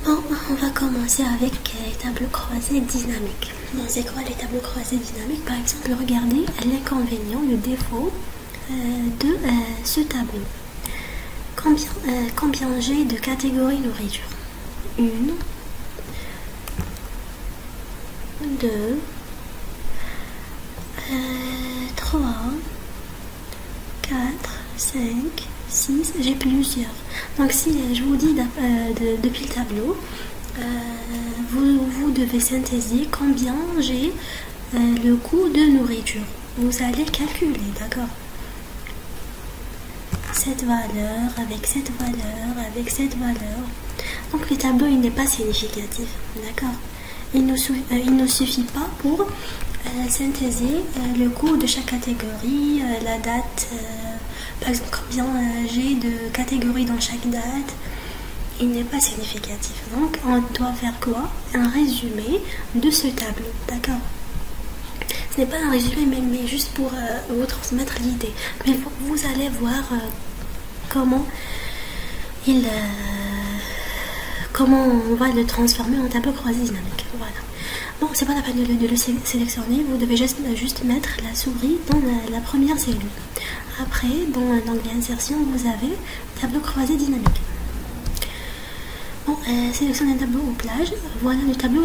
Bon, on va commencer avec les tableaux croisés dynamiques. Bon, c'est quoi les tableaux croisés dynamiques? Par exemple, regardez l'inconvénient, le défaut de ce tableau. Combien j'ai de catégories nourriture? 1, 2, 3, 4, 5, 6, j'ai plusieurs. Donc si je vous dis depuis le tableau, vous devez synthétiser combien j'ai le coût de nourriture. Vous allez calculer, d'accord? Cette valeur, avec cette valeur, avec cette valeur. Donc le tableau, il n'est pas significatif, d'accord? Il ne suffit pas pour synthétiser le coût de chaque catégorie, la date, par exemple combien j'ai de catégories dans chaque date. Il n'est pas significatif. Donc on doit faire quoi? Un résumé de ce tableau, d'accord? Ce n'est pas un résumé, mais juste pour vous transmettre l'idée. Mais vous allez voir comment on va le transformer en tableau croisé dynamique. Voilà. Bon, c'est pas la peine de le sélectionner. Vous devez juste mettre la souris dans la première cellule. Après, dans l'onglet insertion, vous avez tableau croisé dynamique. Bon, sélectionnez un tableau au plage. Voilà le tableau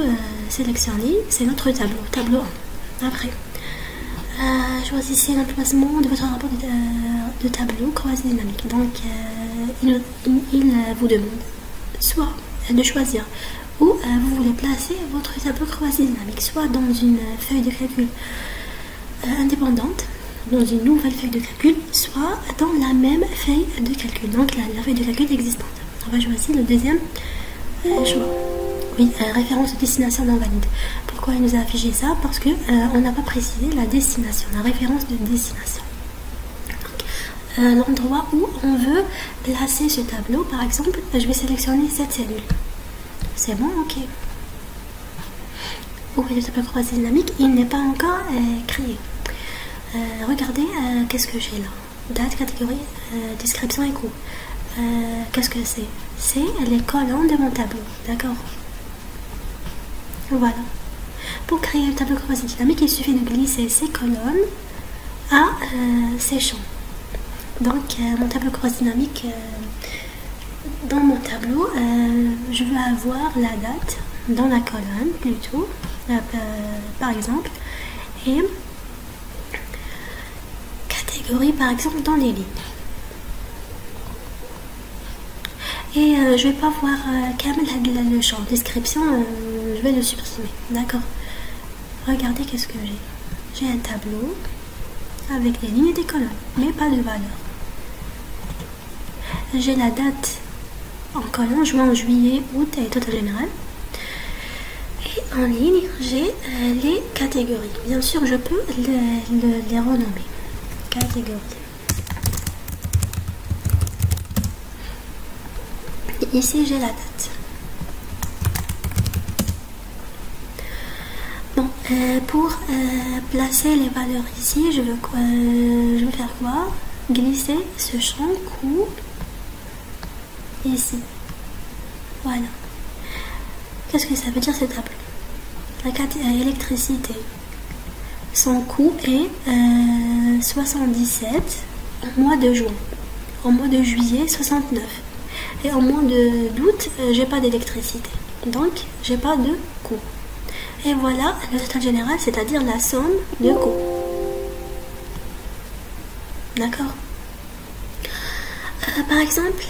sélectionné. C'est notre tableau, tableau 1. Après, choisissez l'emplacement de votre rapport de tableau croisé dynamique. Donc, il vous demande soit de choisir où vous voulez placer votre tableau croisé dynamique, soit dans une feuille de calcul indépendante, dans une nouvelle feuille de calcul, soit dans la même feuille de calcul, donc la feuille de calcul existante. On va choisir le deuxième choix. Oui, référence de destination non valide. Pourquoi il nous a affiché ça? Parce que on n'a pas précisé la destination, la référence de destination. L'endroit où on veut placer ce tableau, par exemple, je vais sélectionner cette cellule. C'est bon, ok. Où est le tableau croisé dynamique? Il n'est pas encore créé. Regardez, qu'est-ce que j'ai là? Date, catégorie, description et coût. Qu'est-ce que c'est? C'est les colonnes de mon tableau, d'accord? Voilà. Pour créer le tableau croisé dynamique, il suffit de glisser ces colonnes à ces champs. Donc, mon tableau croisé dynamique, dans mon tableau, je veux avoir la date dans la colonne plutôt, par exemple, et catégorie par exemple dans les lignes. Et je vais pas voir quand même le champ description, je vais le supprimer, d'accord? Regardez qu'est-ce que j'ai. J'ai un tableau avec des lignes et des colonnes, mais pas de valeur. J'ai la date en colonne, juin, juillet, août et total général. Et en ligne, j'ai les catégories. Bien sûr, je peux les renommer. Catégories. Et ici, j'ai la date. Bon, pour placer les valeurs ici, je veux faire quoi? Glisser ce champ coût ici. Voilà. Qu'est-ce que ça veut dire ce tableau? La électricité. Son coût est 77 au mois de juin. Au mois de juillet, 69. Et au mois d'août, j'ai pas d'électricité. Donc, j'ai pas de coût. Et voilà le total général, c'est-à-dire la somme de coûts. D'accord? Par exemple,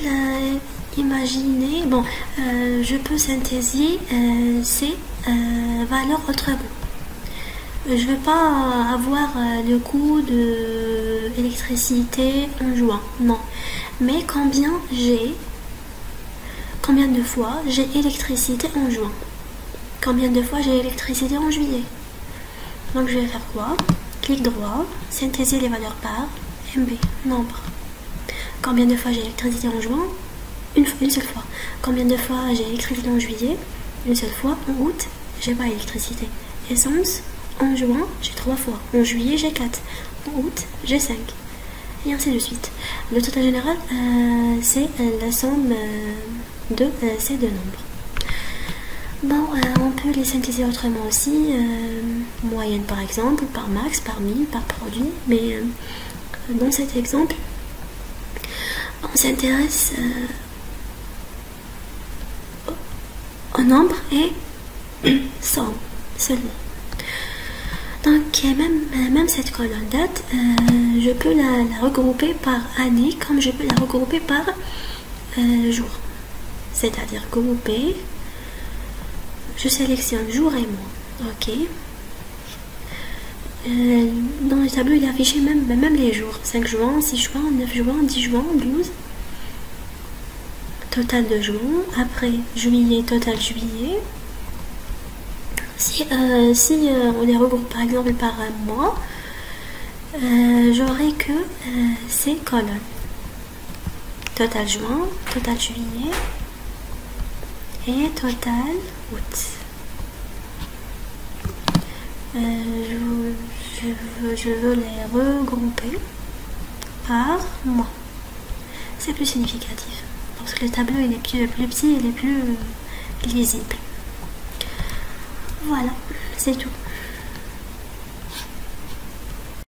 imaginez, bon, je peux synthétiser ces valeurs autrement. Je ne vais pas avoir le coût de l'électricité en juin, non. Mais combien de fois j'ai électricité en juin? Combien de fois j'ai électricité en juillet? Donc je vais faire quoi? Clic droit, synthétiser les valeurs par MB, nombre. Combien de fois j'ai électricité en juin? Une seule fois. Combien de fois j'ai électricité en juillet? Une seule fois. En août, j'ai pas électricité. Essence, en juin, j'ai 3 fois. En juillet, j'ai 4. En août, j'ai 5. Et ainsi de suite. Le total général, c'est la somme de ces deux nombres. Bon, on peut les synthétiser autrement aussi, moyenne par exemple, par max, par min, par produit, mais dans cet exemple, on s'intéresse au nombre et somme seulement. Donc même cette colonne date, je peux la regrouper par année comme je peux la regrouper par jour. C'est-à-dire grouper, je sélectionne jour et mois. Ok. Dans le tableau, il est affiché même les jours. 5 juin, 6 juin, 9 juin, 10 juin, 12. Total de juin. Après juillet, total juillet. Si on les regroupe par exemple par un mois, j'aurai que ces colonnes. Total juin, total juillet et total août. Je veux les regrouper par mois. C'est plus significatif parce que le tableau il est plus petit, il est plus lisible. Voilà, c'est tout.